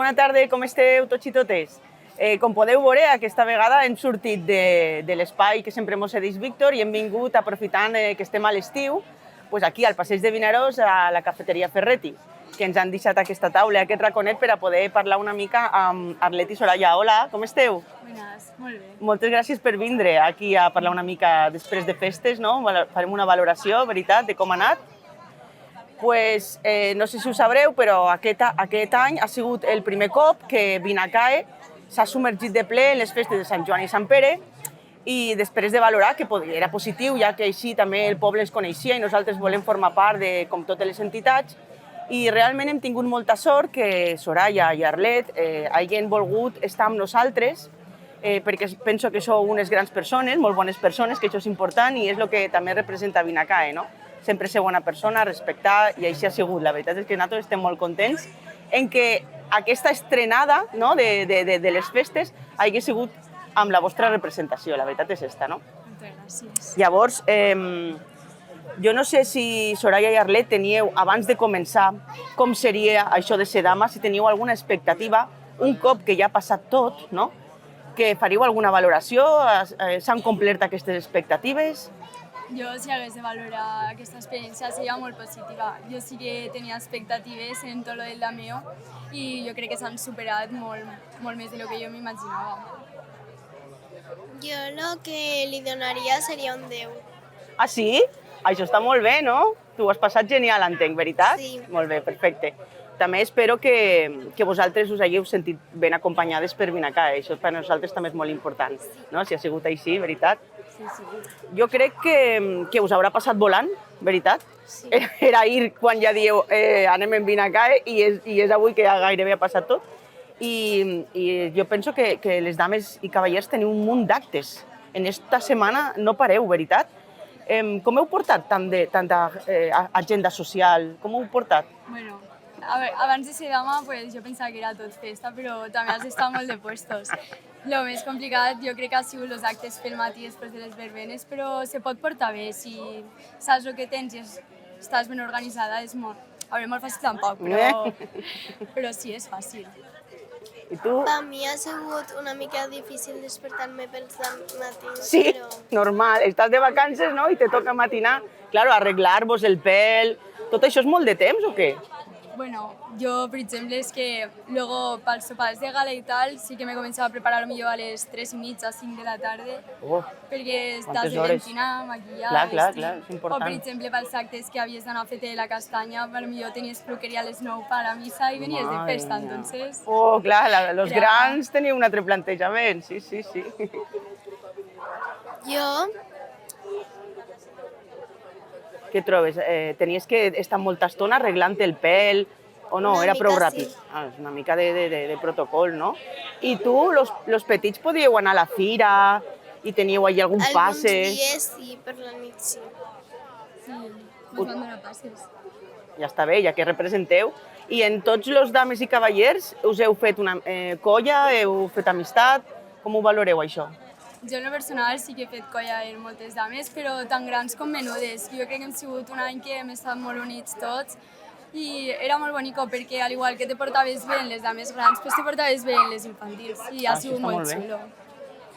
bona tarda, com esteu tots i totes? Com podeu veure, aquesta vegada hem sortit de l'espai que sempre mos cedeix Víctor i hem vingut aprofitant que estem a l'estiu aquí al passeig de Vinaròs, a la cafeteria Ferretti, que ens han deixat aquesta taula, aquest raconet, per a poder parlar una mica amb Arlet i Soraya. Hola, com esteu? Buenas, molt bé. Moltes gràcies per vindre aquí a parlar una mica després de festes, no? Farem una valoració, veritat, de com ha anat. Pues, no sé si ho sabreu, però aquest any ha sigut el primer cop que Vinacae s'ha submergit de ple en les festes de Sant Joan i Sant Pere i després de valorar que era positiu, ja que així també el poble ens coneixia i nosaltres volem formar part de com totes les entitats, i realment hem tingut molta sort que Soraya i Arlet hagin volgut estar amb nosaltres, perquè penso que sou unes grans persones, molt bones persones, que això és important i és el que també representa Vinacae, no? Sempre ser bona persona, respectar, i així ha sigut. La veritat és que nosaltres estem molt contents en que aquesta estrenada, no, de les festes hagi sigut amb la vostra representació. La veritat és esta, no? Moltes gràcies. Llavors, jo no sé si Soraya i Arlet teníeu, abans de començar, com seria això de ser dama, si teníeu alguna expectativa, un cop que ja ha passat tot, no? Que faríeu alguna valoració? S'han complert aquestes expectatives? Jo, si hagués de valorar aquesta experiència, seria molt positiva. Jo sí que tenia expectatives en tot lo del Dameo i jo crec que s'han superat molt més de lo que jo m'imaginava. Jo el que li donaria seria un 10. Ah, sí? Això està molt bé, no? Tu ho has passat genial, entenc, veritat? Sí. Molt bé, perfecte. També espero que vosaltres us hagueu sentit ben acompanyades per Vinacae. Això per nosaltres també és molt important, no? Si ha sigut així, veritat? Sí, sí. Jo crec que us haurà passat volant, veritat? Sí. Era ahir quan ja dieu anem en Vinacae i és avui que ja gairebé ha passat tot. I jo penso que les dames i cavallers teniu un munt d'actes. En esta setmana no pareu, veritat? Com heu portat tanta agenda social? Com ho heu portat? Bueno, a veure, abans de ser dama, pues, jo pensava que era tot festa, però també has d'estar molt de puestos. Lo més complicat jo crec que ha sigut els actes pel matí després de les verbenes, però se pot portar bé si saps el que tens i estàs ben organitzada. És molt... A veure, molt fàcil tampoc, però sí, és fàcil. I tu? Per mi ha sigut una mica difícil despertar-me pels matins, Sí, però... normal. Estàs de vacances, no? I te toca matinar. Claro, arreglar-vos el pèl... Tot això és molt de temps, o què? Bueno, jo, per exemple, és que luego pels sopars de gala i tal, sí que m'he començat a preparar millor a les 3:30, 5 de la tarda, Oh, perquè estàs quantes de hores. ventinar, maquillar, Clar, vestir. clar, és important. O, per exemple, pels actes que havies d'anar a fer de la castanya, potser tenies peluqueria a les 9 per a missa i venies de Madre festa, mía. entonces... Oh, clar, los Era- grans teniu un altre plantejament, sí. Jo, Què trobes? Tenies que estar molta estona arreglant el pèl, o no? Una Era prou mica ràpid? sí. Ah, és una mica de protocol, no? I tu, los petits, podíeu anar a la fira i teníeu allà algun alguns passe? dies sí, per la nit sí. Sí, ens van donar passes. Ja està bé, ja que representeu. I en tots los dames i cavallers us heu fet una colla, heu fet amistat? Com ho valoreu, això? Jo en lo personal sí que he fet colla en moltes dames, però tan grans com menudes. Jo crec que hem sigut un any que hem estat molt units tots i era molt bonico perquè al igual que te portaves bé en les dames grans, pues te portaves bé en les infantils i ha Ah, això sigut està molt molt bé. xulo.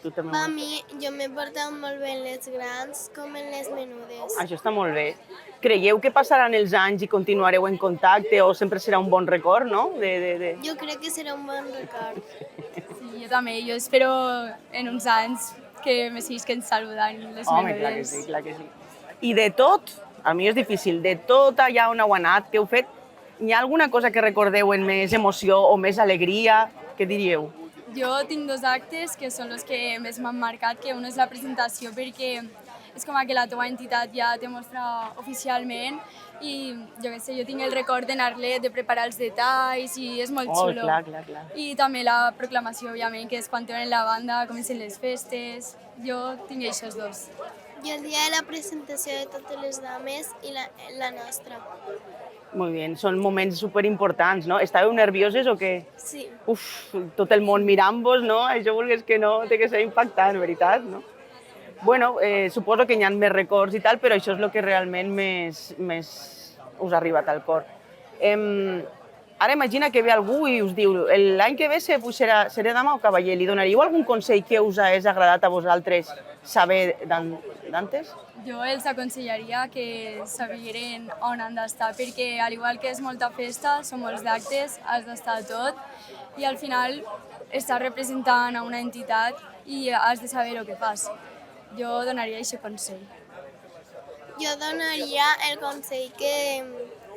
Tu també... Per mi, jo m'he portat molt bé en les grans com en les menudes. Això està molt bé. Creieu que passaran els anys i continuareu en contacte o sempre serà un bon record, no? Jo crec que serà un bon record. Sí, jo també, jo espero en uns anys que me siguin saludant les Home, menudes. clar que sí. I de tot, a mi és difícil, de tot allà on heu anat, que heu fet, hi ha alguna cosa que recordeu en més emoció o més alegria? Què diríeu? Jo tinc dos actes que són els que més m'han marcat, que un és la presentació perquè és com que la teva entitat ja te mostra oficialment i jo què sé, jo tinc el record d'anar-le, de preparar els detalls i és molt xulo. Clar. I també la proclamació, òbviament, que és quan tenen la banda, comencen les festes. Jo tinc aquests dos. Jo el dia de la presentació de totes les dames i la nostra. Molt bé, són moments superimportants, no? Estàveu nervioses o què? Sí. Uf, tot el món mirant-vos, no? Això vulguis que no, té que ser impactant, veritat, no? Bueno, suposo que hi ha més records i tal, però això és el que realment més us ha arribat al cor. ara imagina que ve algú i us diu l'any que ve seré dama o cavaller. Li donaríeu algun consell que us hagués agradat a vosaltres saber d'antes? Jo els aconsellaria que saberen on han d'estar, perquè al igual que és molta festa, són molts d'actes, has d'estar a tot i al final estàs representant a una entitat i has de saber el que fas. Jo donaria aquest consell. Jo donaria el consell que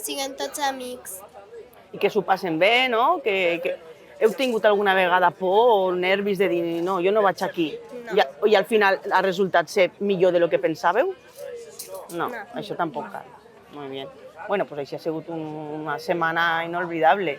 siguin tots amics. I que s'ho passen bé, no? Que heu tingut alguna vegada por o nervis de dir no, jo no vaig aquí? No. I al final ha resultat ser millor de lo que pensàveu? No, No. això tampoc cal. Molt bé. Bueno, pues així ha sigut una setmana inolvidable.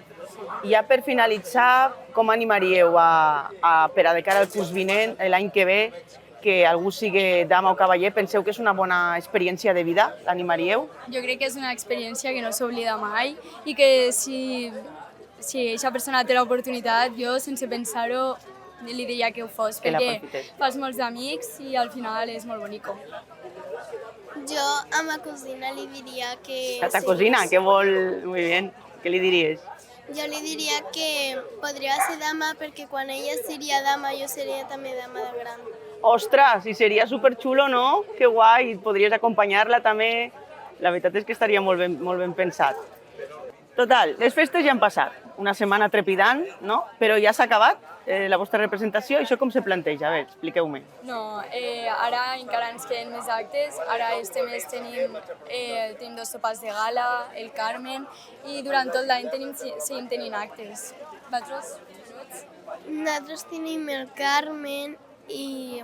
I ja per finalitzar, com animaríeu per a de cara al curs vinent, l'any que ve, que algú sigui dama o cavaller? Penseu que és una bona experiència de vida? L'animaríeu? Jo crec que és una experiència que no s'oblida mai i que si aquesta persona té l'oportunitat, jo sense pensar-ho li diria que ho fos, Que perquè l'aprofités. fas molts amics i al final és molt bonico. Jo a ma cosina li diria que... A ta cosina, que vol... Muy bien. Què li diries? Jo li diria que podria ser dama perquè quan ella seria dama, jo seria també dama de gran. Ostres, i seria superxulo, no? Que guai, podries acompanyar-la també. La veritat és que estaria molt ben pensat. Total, les festes ja han passat. Una setmana trepidant, no? Però ja s'ha acabat la vostra representació. Això com se planteja? A veure, expliqueu-me. No, ara encara ens queden més actes. Ara este mes tenim 2 sopars de gala, el Carmen, i durant tot l'any seguim tenint actes. Vosaltres? Nosaltres tenim el Carmen i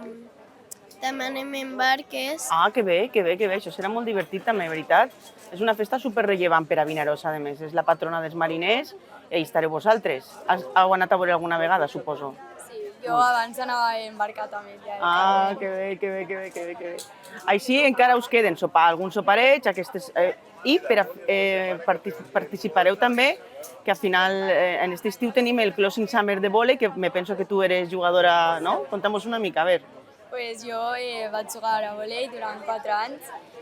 també anem en barques. Ah, que bé, que bé, que bé. Això serà molt divertit també, veritat. És una festa superrellevant per a Vinarosa, a més. És la patrona dels mariners i hi estareu vosaltres. Heu anat a veure alguna vegada, suposo? Sí, jo abans anava en barca també. Ja, Ah, que bé, que bé, que bé, que bé, que bé. Així encara us queden alguns soparets, aquestes... I participareu també, que al final en aquest estiu tenim el Closing Summer de vòlei, que me penso que tu eres jugadora, no? Conta'm-nos una mica, a veure. Pues jo vaig jugar a vòlei durant 4 anys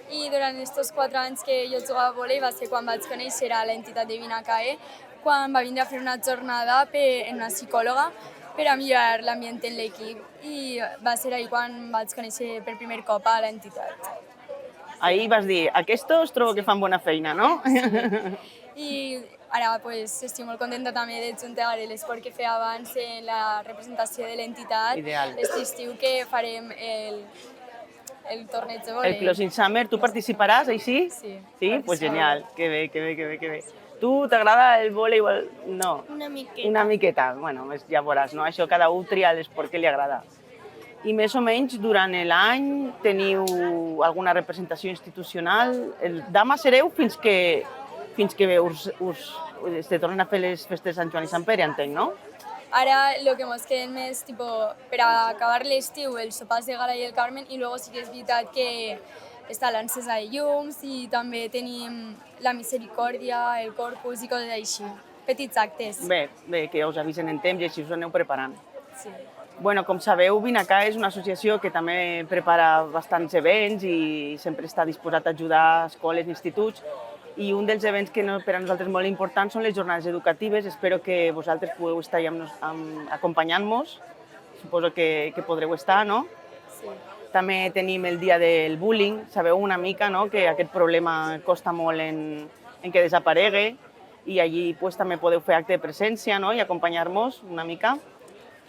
i durant aquests 4 anys que jo jugava a vòlei va ser quan vaig conèixer a l'entitat de Vinacae, quan va vindre a fer una jornada en una psicòloga per a millorar l'ambient en l'equip i va ser ahir quan vaig conèixer per primer cop a l'entitat. Ahir vas dir, aquestos trobo que fan bona feina, no? I ara pues, estic molt contenta també de juntar l'esport que feia abans en la representació de l'entitat. Ideal. Aquest estiu que farem el torneig de vòlei. El Closing Summer, tu participaràs, així? Sí. Sí? Pues genial, que bé, que bé, que bé, que bé. Tu t'agrada el vòlei? No. Una miqueta. Una miqueta, bueno, ja veuràs, no? Això cada un tria l'esport que li agrada. I més o menys durant l'any teniu alguna representació institucional? Dama sereu fins que se tornen a fer les festes de Sant Joan i Sant Pere, entenc, no? Ara el que ens queden més, per a acabar l'estiu, els sopars de gala i el Carmen, i luego sí que és veritat que està l'encesa de llums i també tenim la misericòrdia, el corpus i coses així. Petits actes. Bé, que ja us avisen en temps i així us aneu preparant. Sí. Bueno, com sabeu, Vinacae és una associació que també prepara bastants events i sempre està disposat a ajudar escoles i instituts. I un dels events que per a nosaltres molt importants són les jornades educatives. Espero que vosaltres pugueu estar acompanyant-nos. Suposo que podreu estar, no? Sí. També tenim el dia del bullying. Sabeu una mica, no?, que aquest problema costa molt en que desaparegui i allí pues, també podeu fer acte de presència, no?, i acompanyar-nos una mica.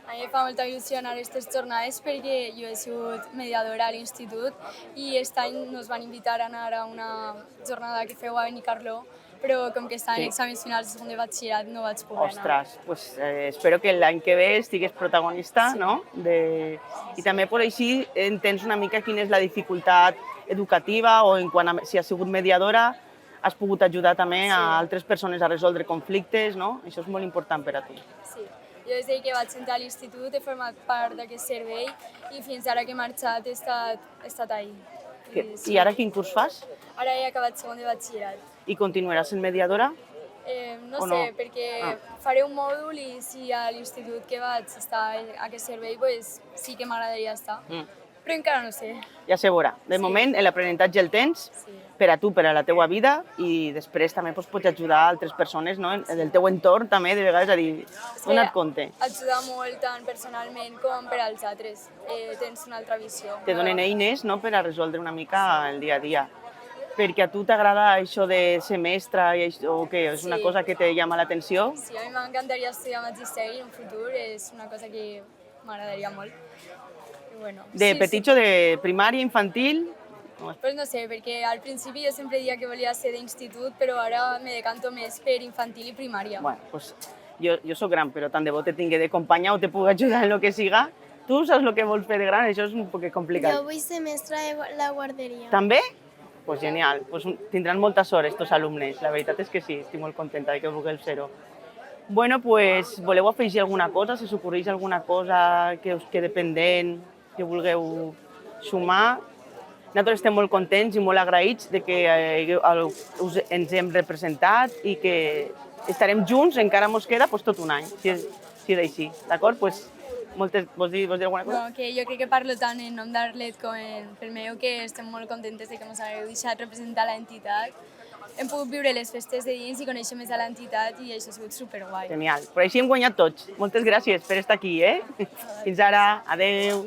A mi em fa molta il·lusió anar a aquestes jornades perquè jo he sigut mediadora a l'institut i aquest any ens van invitar a anar a una jornada que feu a Benicarló, però com que estaven exàmens finals de segon de batxillerat no vaig poder anar. Ostres, pues espero que l'any que ve estigues protagonista, no? I també per així entens una mica quina és la dificultat educativa o en quant a si has sigut mediadora has pogut ajudar també a altres persones a resoldre conflictes, no? Això és molt important per a tu. Sí. Jo des que vaig entrar a l'institut he format part d'aquest servei i fins ara que he marxat he estat ahí. I ara quin curs fas? Ara he acabat segon de batxillerat. I continuaràs sent mediadora? No sé, perquè faré un mòdul i si a l'institut que vaig estar a aquest servei, pues, sí que m'agradaria estar. però encara no sé. Ja se veurà. De moment, l'aprenentatge el tens per a tu, per a la teua vida, i després també pots ajudar altres persones del teu entorn també, de vegades, a dir, dona't compte. Ajuda molt tant personalment com per als altres. Tens una altra visió. Te donen eines per a resoldre una mica el dia a dia. Perquè a tu t'agrada això de ser mestra o què? És una cosa que te llama l'atenció? Sí, a mi m'encantaria estudiar magisteri en un futur, és una cosa que m'agradaria molt. I bueno, De petitxo, de primària, infantil? Pues no sé, perquè al principi jo sempre deia que volia ser d'institut, però ara me decanto més per infantil i primària. Bueno, pues jo soc gran, però tant de bo te tingui de companya o te pugui ajudar en lo que siga. Tu saps el que vols fer de gran? Això és un poc complicat. Jo vull ser mestra de la guarderia. També? Pues genial. Pues tindran molta sort estos alumnes. La veritat és que sí, estic molt contenta de que vulgueu ser-ho. Bueno, pues voleu afegir alguna cosa? Se us ocorreix alguna cosa que us quede pendent, que vulgueu sumar? Nosaltres estem molt contents i molt agraïts de que ens hem representat i que estarem junts, encara mos queda tot un any, si és així. D'acord? Vols dir alguna cosa? No, que jo crec que parlo tant en nom d'Arlet com pel meu, que estem molt contentes de que ens hagueu deixat representar l'entitat. Hem pogut viure les festes de dins i conèixer més a l'entitat i això ha sigut superguai. Genial. Per així hem guanyat tots. Moltes gràcies per estar aquí, Fins ara. Adeu.